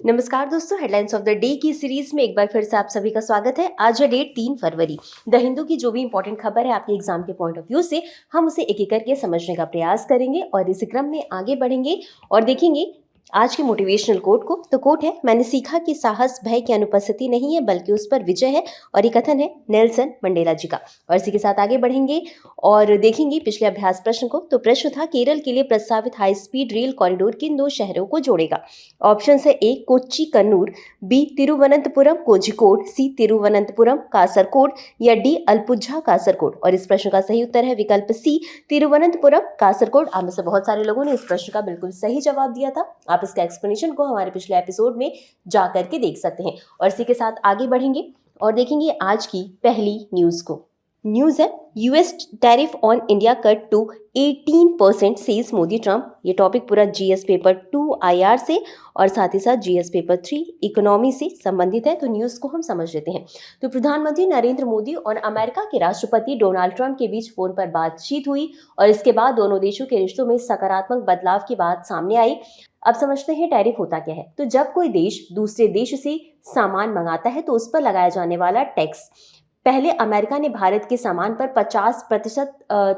नमस्कार दोस्तों, headlines of the day की सीरीज में एक बार फिर से आप सभी का स्वागत है। आज है डेट 3 फरवरी। द हिंदू की जो भी इंपॉर्टेंट खबर है आपके एग्जाम के पॉइंट ऑफ व्यू से हम उसे एक एक करके समझने का प्रयास करेंगे और इस क्रम में आगे बढ़ेंगे और देखेंगे आज के मोटिवेशनल कोट को। तो कोट है, मैंने सीखा कि साहस भय की अनुपस्थिति नहीं है बल्कि उस पर विजय है, और ये कथन है नेल्सन मंडेला जी का। और इसी के साथ आगे बढ़ेंगे और देखेंगे पिछले अभ्यास प्रश्न को। तो प्रश्न था, केरल के लिए प्रस्तावित हाई स्पीड रेल कॉरिडोर किन दो शहरों को जोड़ेगा? ऑप्शन है ए कोच्चि कन्नूर, बी तिरुवनंतपुरम कोझिकोड, सी तिरुवनंतपुरम कासरकोड या डी अल्पुझा कासरकोड। और इस प्रश्न का सही उत्तर है विकल्प सी तिरुवनंतपुरम कासरकोड। आप में से बहुत सारे लोगों ने इस प्रश्न का बिल्कुल सही जवाब दिया था। आप इसका एक्सप्लेनेशन को हमारे पिछले एपिसोड में जा करके देख सकते हैं। और इसी के साथ आगे बढ़ेंगे और देखेंगे आज की पहली न्यूज को। न्यूज है, US tariff on India cut to 18% says Modi Trump. ये टॉपिक पूरा जीएस पेपर 2 आईआर से और साथ ही साथ जीएस पेपर 3 इकोनॉमी से संबंधित है। तो न्यूज को हम समझ लेते हैं। तो प्रधानमंत्री नरेंद्र मोदी और अमेरिका के राष्ट्रपति डोनाल्ड ट्रंप के बीच फोन पर बातचीत हुई और इसके बाद दोनों देशों के रिश्तों में सकारात्मक बदलाव की बात सामने आई। अब समझते हैं टैरिफ होता क्या है। तो जब कोई देश दूसरे देश से सामान मंगाता है तो उस पर लगाया जाने वाला टैक्स। पहले अमेरिका ने भारत के सामान पर 50%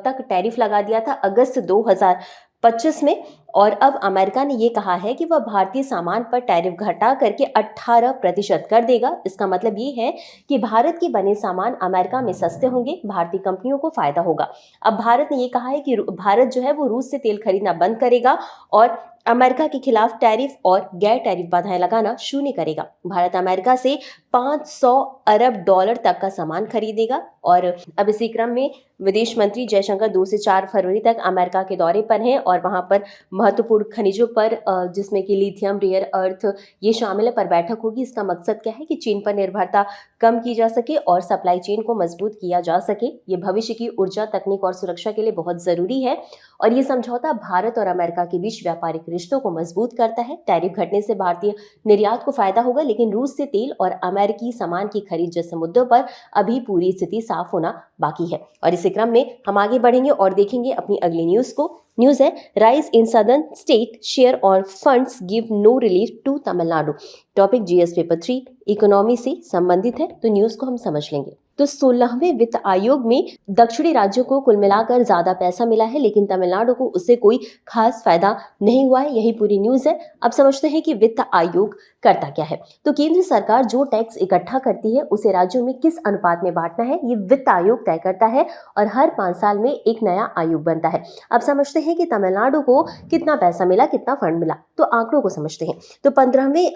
तक टैरिफ लगा दिया था अगस्त 2025 में, और अब अमेरिका ने ये कहा है कि वह भारतीय सामान पर टैरिफ घटा करके 18% कर देगा। इसका मतलब ये है कि भारत के बने सामान अमेरिका में सस्ते होंगे, भारतीय कंपनियों को फायदा होगा। अब भारत ने ये कहा है कि भारत जो है वो रूस से तेल खरीदना बंद करेगा और अमेरिका के खिलाफ टैरिफ और गैर टैरिफ बाधाएं लगाना शून्य करेगा। भारत अमेरिका से 500 अरब डॉलर तक का सामान खरीदेगा। और अब इसी क्रम में विदेश मंत्री जयशंकर 2 से 4 फरवरी तक अमेरिका के दौरे पर हैं और वहां पर महत्वपूर्ण खनिजों पर जिसमें कि लिथियम, रेयर अर्थ ये शामिल है, पर बैठक होगी। इसका मकसद क्या है कि चीन पर निर्भरता कम की जा सके और सप्लाई चेन को मजबूत किया जा सके। ये भविष्य की ऊर्जा, तकनीक और सुरक्षा के लिए बहुत जरूरी है और ये समझौता भारत और अमेरिका के बीच व्यापारिक रिश्तों को मजबूत करता है। टैरिफ घटने से भारतीय निर्यात को फायदा होगा, लेकिन रूस से तेल और अमेरिकी सामान की खरीद जैसे मुद्दों पर अभी पूरी स्थिति साफ होना बाकी है। और इसी क्रम में हम आगे बढ़ेंगे और देखेंगे अपनी अगली न्यूज को। न्यूज है, rise in southern state share और funds give no relief to Tamil Nadu. Topic GS paper 3 economy से संबंधित है। तो न्यूज को हम समझ लेंगे। तो 16वें वित्त आयोग में दक्षिणी राज्यों को कुल मिलाकर ज्यादा पैसा मिला है, लेकिन तमिलनाडु को उससे कोई खास फायदा नहीं हुआ है। यही पूरी न्यूज है। अब समझते हैं कि वित्त आयोग करता क्या है। तो केंद्र सरकार जो टैक्स इकट्ठा करती है उसे राज्यों में किस अनुपात में बांटना है, ये वित्त आयोग तय करता है और हर 5 साल में एक नया आयोग बनता है। अब समझते हैं कि तमिलनाडु को कितना पैसा मिला, कितना फंड मिला। तो आंकड़ों को समझते हैं। तो 15वें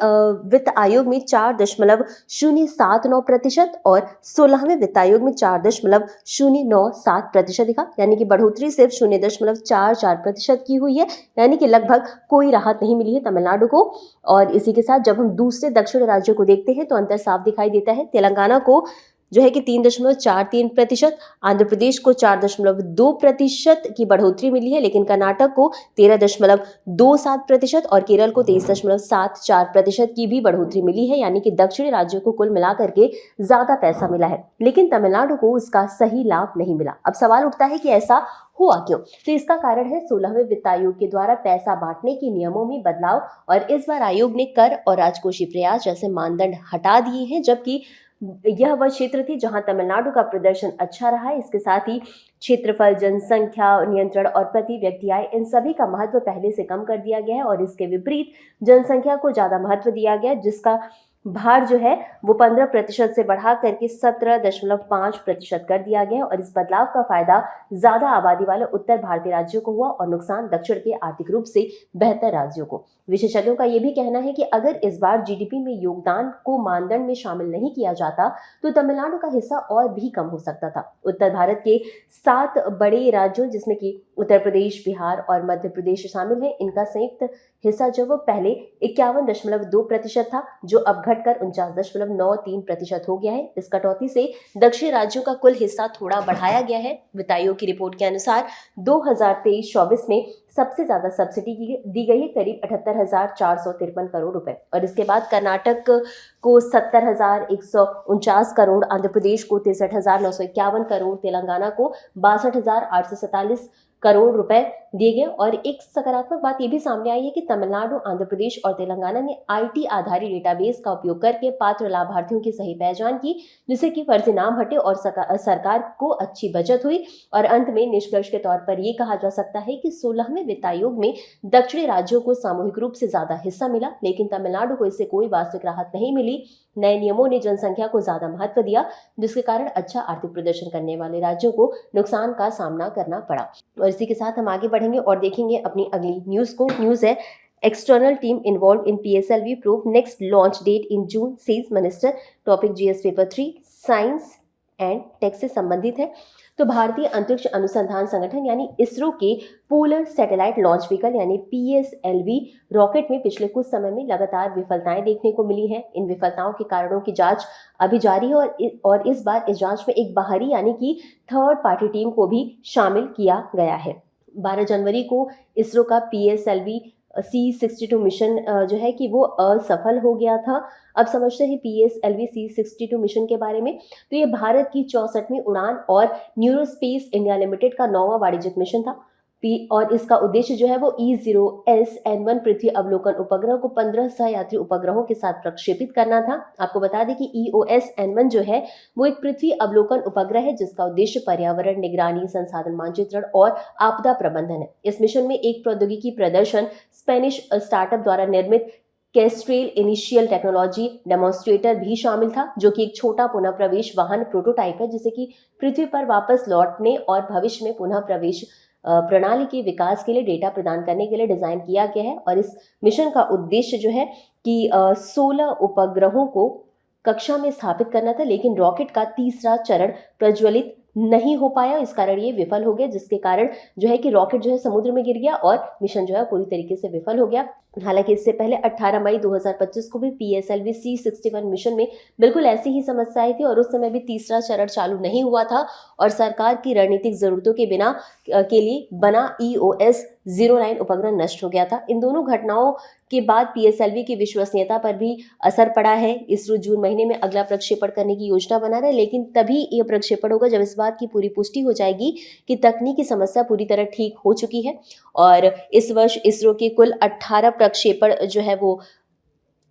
वित्त आयोग में 4.079% और 16वें वित्त आयोग में 4.097% दिखा, यानी कि बढ़ोतरी सिर्फ 0.44% की हुई है, यानी कि लगभग कोई राहत नहीं मिली है तमिलनाडु को। और इसी के साथ जब हम दूसरे दक्षिण राज्यों को देखते हैं तो अंतर साफ दिखाई देता है। तेलंगाना को जो है कि 3.43%, आंध्र प्रदेश को 4.2% की बढ़ोतरी मिली है, लेकिन कर्नाटक को 13.27% और केरल को 23.74% की भी बढ़ोतरी मिली है, यानी कि दक्षिणी राज्यों को कुल मिलाकर के ज्यादा पैसा मिला है, लेकिन तमिलनाडु को उसका सही लाभ नहीं मिला। अब सवाल उठता है कि ऐसा हुआ क्यों? तो इसका कारण है 16वें वित्त आयोग के द्वारा पैसा बांटने के नियमों में बदलाव, और इस बार आयोग ने कर और राजकोषीय प्रयास जैसे मानदंड हटा दिए हैं, जबकि यह वह क्षेत्र थी जहां तमिलनाडु का प्रदर्शन अच्छा रहा है। इसके साथ ही क्षेत्रफल, जनसंख्या नियंत्रण और प्रति व्यक्ति आय, इन सभी का महत्व पहले से कम कर दिया गया है और इसके विपरीत जनसंख्या को ज्यादा महत्व दिया गया, जिसका भार जो है वो 15% से बढ़ा करके 17.5% कर दिया गया और इस बदलाव का फायदा ज्यादा आबादी वाले उत्तर भारतीय राज्यों को हुआ और नुकसान दक्षिण के आर्थिक रूप से बेहतर राज्यों को। विशेषज्ञों का यह भी कहना है कि अगर इस बार जीडीपी में योगदान को मानदंड में शामिल नहीं किया जाता तो तमिलनाडु का हिस्सा और भी कम हो सकता था। उत्तर भारत के 7 बड़े राज्यों जिसमें कि उत्तर प्रदेश, बिहार और मध्य प्रदेश शामिल है, इनका संयुक्त हिस्सा जो वो पहले 51.2% था, जो अब घटकर 49.93% हो गया है। इस कटौती से दक्षिणी राज्यों का कुल हिस्सा थोड़ा बढ़ाया गया है। वित्त आयोग की रिपोर्ट के अनुसार 2023-24 में सबसे ज्यादा सब्सिडी दी गई है, करीब 78,453 करोड़ रुपए। और इसके बाद कर्नाटक को 70,149 करोड़, आंध्र प्रदेश को 63,951 करोड़, तेलंगाना को 62,847 करोड़ रुपए दिए गए। और एक सकारात्मक बात यह भी सामने आई है कि तमिलनाडु, आंध्र प्रदेश और तेलंगाना ने आईटी आधारित डेटाबेस का उपयोग करके पात्र लाभार्थियों की सही पहचान की, जिससे कि फर्जी नाम हटे और सरकार को अच्छी बचत हुई। और अंत में निष्कर्ष के तौर पर यह कहा जा सकता है कि 16वें वित्त आयोग में दक्षिणी राज्यों को सामूहिक रूप से ज्यादा हिस्सा मिला, लेकिन तमिलनाडु को इससे कोई वास्तविक राहत नहीं मिली। नए नियमों ने जनसंख्या को ज्यादा महत्व दिया, जिसके कारण अच्छा आर्थिक प्रदर्शन करने वाले राज्यों को नुकसान का सामना करना पड़ा। और इसी के साथ हम आगे बढ़ेंगे और देखेंगे अपनी अगली न्यूज को। न्यूज है, external team involve in PSLV prove next launch date in June, says minister. Topic GS paper 3 science and tech से संबंधित है। तो भारतीय अंतरिक्ष अनुसंधान संगठन यानी इसरो के पोलर सैटेलाइट लॉन्च व्हीकल यानी PSLV रॉकेट में पिछले कुछ समय में लगातार विफलताएं देखने को मिली हैं। इन विफलताओं के कारणों की जांच अभी जारी है और इस बार इस जांच में एक बाहरी यानी कि थर्ड पार्टी टीम को भी शामिल किया गया है। 12 जनवरी को इसरो का PSLV C62 मिशन जो है कि वो असफल हो गया था। अब समझते हैं PSLV C62 मिशन के बारे में। तो ये भारत की 64वीं उड़ान और न्यूरोस्पेस इंडिया लिमिटेड का 9वां वाणिज्यिक मिशन था। और इसका उद्देश्य जो है वो E0SN1 पृथ्वी अवलोकन उपग्रह को 15 सहयात्री उपग्रहों के साथ प्रक्षेपित करना था। आपको बता दें कि EOSN1 जो है वो एक पृथ्वी अवलोकन उपग्रह है, जिसका उद्देश्य पर्यावरण निगरानी, संसाधन मानचित्रण और आपदा प्रबंधन है। इस मिशन में एक प्रौद्योगिकी प्रदर्शन स्पेनिश स्टार्टअप द्वारा निर्मित केस्ट्रेल इनिशियल टेक्नोलॉजी डेमोन्स्ट्रेटर भी शामिल था, जो कि एक छोटा पुनः प्रवेश वाहन प्रोटोटाइप है, जिसे कि पृथ्वी पर वापस लौटने और भविष्य में पुनः प्रवेश प्रणाली के विकास के लिए डेटा प्रदान करने के लिए डिजाइन किया गया है। और इस मिशन का उद्देश्य जो है कि 16 उपग्रहों को कक्षा में स्थापित करना था, लेकिन रॉकेट का तीसरा चरण प्रज्वलित नहीं हो पाया। इस कारण ये विफल हो गया, जिसके कारण जो है कि रॉकेट जो है समुद्र में गिर गया और मिशन जो है पूरी तरीके से विफल हो गया। हालांकि इससे पहले 18 मई 2025 को भी PSLV C61 मिशन में बिल्कुल ऐसी ही समस्याएं थी और उस समय भी तीसरा चरण चालू नहीं हुआ था और सरकार की रणनीतिक जरूरतों के लिए बना EOS-09 उपग्रह नष्ट हो गया था। इन दोनों घटनाओं के बाद PSLV की विश्वसनीयता पर भी असर पड़ा है। इसरो जून महीने में अगला प्रक्षेपण करने की योजना बना रहा है, लेकिन तभी यह प्रक्षेपण होगा जब इस बात की पूरी पुष्टि हो जाएगी कि तकनीकी समस्या पूरी तरह ठीक हो चुकी है। और इस वर्ष इसरो के कुल 18 प्रक्षेपण जो है वो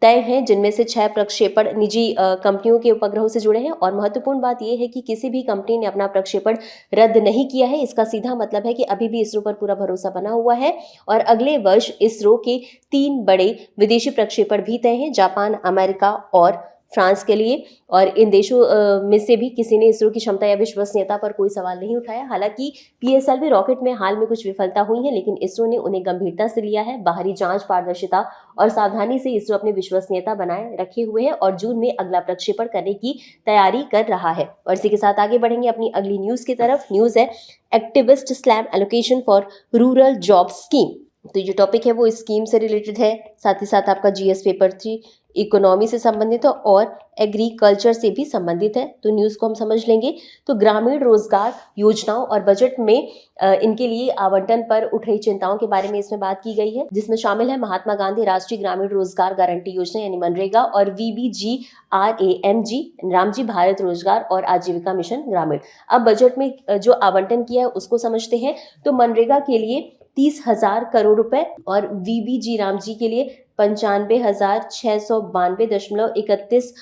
तय हैं, जिनमें से 6 प्रक्षेपण निजी कंपनियों के उपग्रहों से जुड़े हैं। और महत्वपूर्ण बात यह है कि किसी भी कंपनी ने अपना प्रक्षेपण रद्द नहीं किया है। इसका सीधा मतलब है कि अभी भी इसरो पर पूरा भरोसा बना हुआ है। और अगले वर्ष इसरो के 3 बड़े विदेशी प्रक्षेपण भी तय हैं, जापान, अमेरिका और फ्रांस के लिए। और इन देशों में से भी किसी ने इसरो की क्षमता या विश्वसनीयता पर कोई सवाल नहीं उठाया। हालांकि PSLV रॉकेट में हाल में कुछ विफलता हुई है, लेकिन इसरो ने उन्हें गंभीरता से लिया है। बाहरी जांच, पारदर्शिता और सावधानी से इसरो अपनी विश्वसनीयता बनाए रखे हुए है और जून में अगला प्रक्षेपण करने की तैयारी कर रहा है। और इसी के साथ आगे बढ़ेंगे अपनी अगली न्यूज की तरफ। न्यूज है, activist slam allocation for rural job scheme. तो ये टॉपिक है वो इस स्कीम से रिलेटेड है, साथ ही साथ आपका GS पेपर 3 इकोनॉमी से संबंधित है और एग्रीकल्चर से भी संबंधित है। तो न्यूज़ को हम समझ लेंगे। तो ग्रामीण रोजगार योजनाओं और बजट में इनके लिए आवंटन पर उठ रही चिंताओं के बारे में इसमें बात की गई है, जिसमें शामिल है महात्मा गांधी राष्ट्रीय ग्रामीण रोजगार गारंटी योजना यानी मनरेगा और VBGRAMG रामजी भारत रोजगार और आजीविका मिशन ग्रामीण। अब बजट में जो आवंटन किया है उसको समझते हैं। तो मनरेगा के लिए 30,000 करोड़ रुपए और VBG रामजी के लिए 95,692.31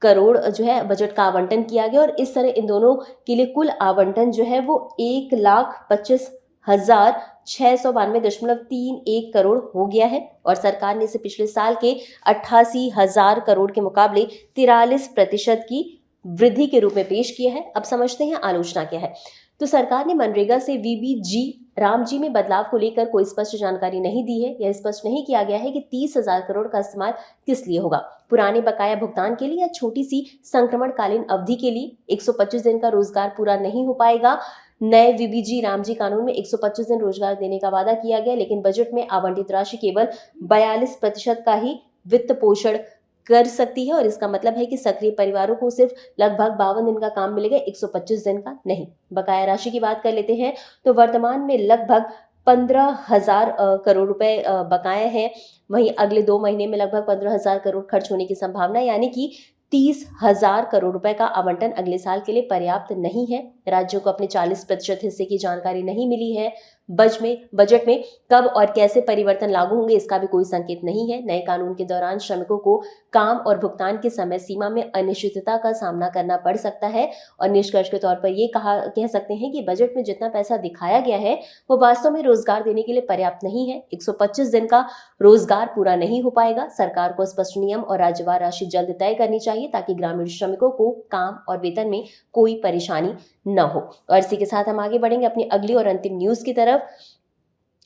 करोड़ जो है बजट का आवंटन किया गया। और इस तरह इन दोनों के लिए कुल आवंटन जो है वो 1,25,692.31 करोड़ हो गया है। और सरकार ने इसे पिछले साल के 88,000 करोड़ के मुकाबले 43% की वृद्धि के रूप में पेश किया है। अब समझते हैं आलोचना क्या है। तो सरकार ने मनरेगा से VBG रामजी में बदलाव को लेकर कोई स्पष्ट जानकारी नहीं दी है। यह स्पष्ट नहीं किया गया है कि 30,000 करोड़ का इस्तेमाल किस लिए होगा, पुराने बकाया भुगतान के लिए या छोटी सी संक्रमणकालीन अवधि के लिए। 125 दिन का रोजगार पूरा नहीं हो पाएगा। नए VBG रामजी कानून में 125 दिन रोजगार देने का वादा किया गया, लेकिन बजट में आवंटित राशि केवल 42% का ही वित्त पोषण कर सकती है। और इसका मतलब है कि सक्रिय परिवारों को सिर्फ लगभग 52 दिन का काम मिलेगा, 125 दिन का नहीं। बकाया राशि की बात कर लेते हैं तो वर्तमान में लगभग 15,000 करोड़ रुपए बकाए हैं। वहीं अगले 2 महीने में लगभग 15,000 करोड़ खर्च होने की संभावना है, यानी कि 30,000 करोड़ रुपए का आवंटन अगले साल के लिए पर्याप्त नहीं है। राज्यों को अपने 40% हिस्से की जानकारी नहीं मिली है। बजट में कब और कैसे परिवर्तन लागू होंगे इसका भी कोई संकेत नहीं है। नए कानून के दौरान श्रमिकों को काम और भुगतान की समय सीमा में अनिश्चितता का सामना करना पड़ सकता है। और निष्कर्ष के तौर पर ये कह सकते हैं कि बजट में जितना पैसा दिखाया गया है वो वास्तव में रोजगार देने के लिए पर्याप्त नहीं है। 125 दिन का रोजगार पूरा नहीं हो पाएगा। सरकार को स्पष्ट नियम और राज्यवार राशि जल्द तय करनी चाहिए ताकि ग्रामीण श्रमिकों को काम और वेतन में कोई परेशानी न हो। और इसी के साथ हम आगे बढ़ेंगे अपनी अगली और अंतिम न्यूज की तरफ।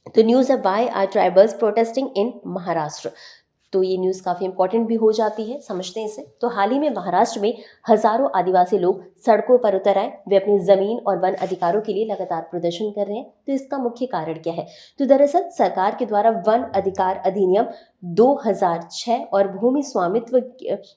तो न्यूज है, व्हाई आर ट्राइबल्स प्रोटेस्टिंग इन महाराष्ट्र। तो ये न्यूज़ काफ़ी इंपॉर्टेंट भी हो जाती है, समझते हैं इसे। तो हाल ही में महाराष्ट्र में हजारों आदिवासी लोग सड़कों पर उतर आए। वे अपनी ज़मीन और वन अधिकारों के लिए लगातार प्रदर्शन कर रहे हैं। तो इसका मुख्य कारण क्या है? तो दरअसल सरकार के द्वारा वन अधिकार अधिनियम 2006 और भूमि स्वामित्व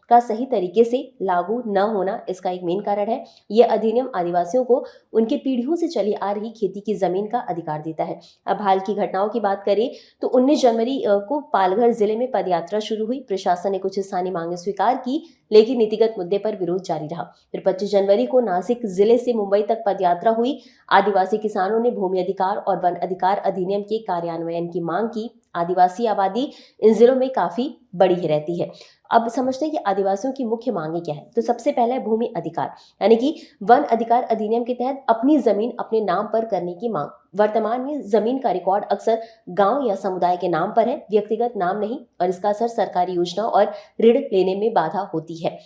का सही तरीके से लागू न होना इसका एक मेन कारण है। यह अधिनियम आदिवासियों को उनके पीढ़ियों से चली आ रही खेती की ज़मीन का अधिकार देता है। अब हाल की घटनाओं की बात करें तो 19 जनवरी को पालघर जिले में पदयात्रा शुरू हुई। प्रशासन ने कुछ स्थानीय मांगे स्वीकार की, लेकिन नीतिगत मुद्दे पर विरोध जारी रहा। फिर 25 जनवरी को नासिक जिले से मुंबई तक पदयात्रा हुई। आदिवासी किसानों ने भूमि अधिकार और वन अधिकार अधिनियम के कार्यान्वयन की मांग की। आदिवासी आबादी इन जिलों में काफी बड़ी ही रहती है। अब समझते हैं कि आदिवासियों की मुख्य मांगे क्या है। तो सबसे पहला है भूमि अधिकार, यानी कि वन अधिकार अधिनियम के तहत अपनी जमीन अपने नाम पर करने की मांग। वर्तमान में जमीन का रिकॉर्ड अक्सर गांव या समुदाय के नाम पर है, व्यक्तिगत नाम नहीं, और इसका असर सरकारी योजना और ऋण लेने में बाधा होती है।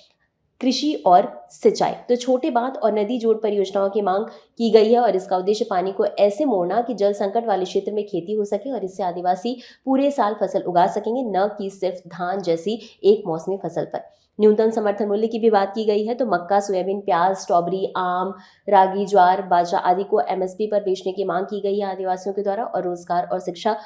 कृषि और सिंचाई, तो छोटे बांध और नदी जोड़ परियोजनाओं की मांग की गई है और इसका उद्देश्य पानी को ऐसे मोड़ना कि जल संकट वाले क्षेत्र में खेती हो सके और इससे आदिवासी पूरे साल फसल उगा सकेंगे, न कि सिर्फ धान जैसी एक मौसमी फसल पर। न्यूनतम समर्थन मूल्य की भी बात की गई है। तो मक्का, सोयाबीन, प्याज, स्ट्रॉबेरी, आम, रागी, ज्वार, बाजरा आदि को एमएसपी पर बेचने की मांग की गई है आदिवासियों के द्वारा। और रोजगार और शिक्षा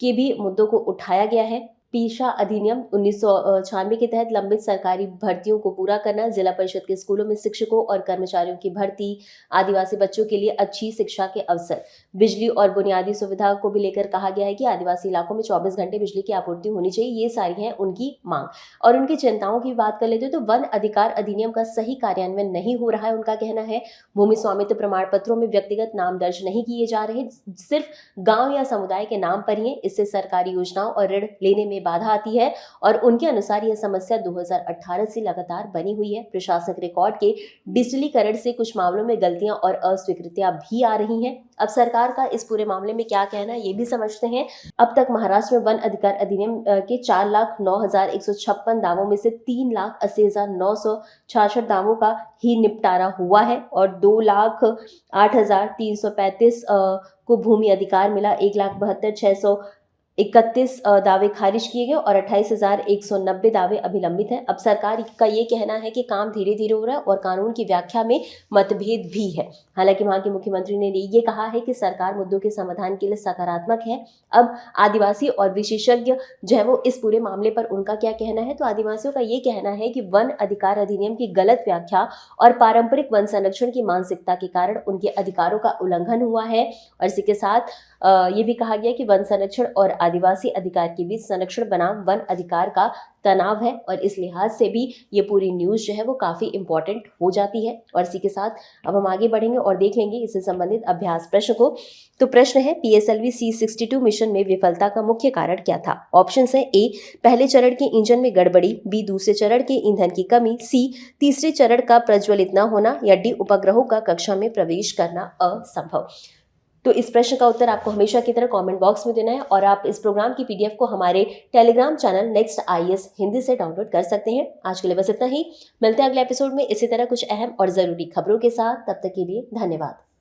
के भी मुद्दों को उठाया गया है। पेशा अधिनियम 1996 के तहत लंबित सरकारी भर्तियों को पूरा करना, जिला परिषद के स्कूलों में शिक्षकों और कर्मचारियों की भर्ती, आदिवासी बच्चों के लिए अच्छी शिक्षा के अवसर, बिजली और बुनियादी सुविधा को भी लेकर कहा गया है कि आदिवासी इलाकों में 24 घंटे बिजली की आपूर्ति होनी चाहिए। ये सारी हैं उनकी मांग। और उनकी चिंताओं की बात कर लेते हैं तो वन अधिकार अधिनियम का सही कार्यान्वयन नहीं हो रहा है, उनका कहना है। भूमि स्वामित्व प्रमाण पत्रों में व्यक्तिगत नाम दर्ज नहीं किए जा रहे, सिर्फ गांव या समुदाय के नाम पर ही है। इससे सरकारी योजनाओं और ऋण लेने में बाधा आती है और उनके अनुसार यह समस्या 2018 से लगातार बनी हुई है। प्रशासनिक रिकॉर्ड के डिजिटलीकरण से कुछ मामलों में गलतियां और अस्वीकृतियां भी आ रही हैं। अब सरकार का इस पूरे मामले में क्या कहना है ये भी समझते हैं। अब तक महाराष्ट्र में वन अधिकार अधिनियम के 4,09,156 दावों में से 3,80,966 दावों का ही निपटारा हुआ है और 2,08,335 को भूमि अधिकार मिला। 1,72,631 दावे खारिज किए गए और 28,190 दावे अभी लंबित हैं। अब सरकार का ये कहना है कि काम धीरे धीरे हो रहा है और कानून की व्याख्या में मतभेद भी है। हालांकि वहां के मुख्यमंत्री ने ये कहा है कि सरकार मुद्दों के समाधान के लिए सकारात्मक है। अब आदिवासी और विशेषज्ञ जो है वो इस पूरे मामले पर उनका क्या कहना है। तो आदिवासियों का ये कहना है कि वन अधिकार अधिनियम की गलत व्याख्या और पारंपरिक वन संरक्षण की मानसिकता के कारण उनके अधिकारों का उल्लंघन हुआ है। और इसी के साथ ये भी कहा गया कि वन संरक्षण और आदिवासी अधिकार के बीच संरक्षण बनाम वन अधिकार का तनाव है और इस लिहाज से भी ये पूरी न्यूज़ जो है वो काफ़ी इंपॉर्टेंट हो जाती है। और इसी के साथ अब हम आगे बढ़ेंगे और देख लेंगे इससे संबंधित अभ्यास प्रश्न को। तो प्रश्न है, PSLV C62 मिशन में विफलता का मुख्य कारण क्या था? ऑप्शन है, ए पहले चरण के इंजन में गड़बड़ी, बी दूसरे चरण के ईंधन की कमी, सी तीसरे चरण का प्रज्वलित न होना, या डी उपग्रहों का कक्षा में प्रवेश करना असंभव। तो इस प्रश्न का उत्तर आपको हमेशा की तरह कमेंट बॉक्स में देना है और आप इस प्रोग्राम की PDF को हमारे Telegram channel next IAS Hindi से डाउनलोड कर सकते हैं। आज के लिए बस इतना ही। मिलते हैं अगले एपिसोड में इसी तरह कुछ अहम और ज़रूरी खबरों के साथ। तब तक के लिए धन्यवाद।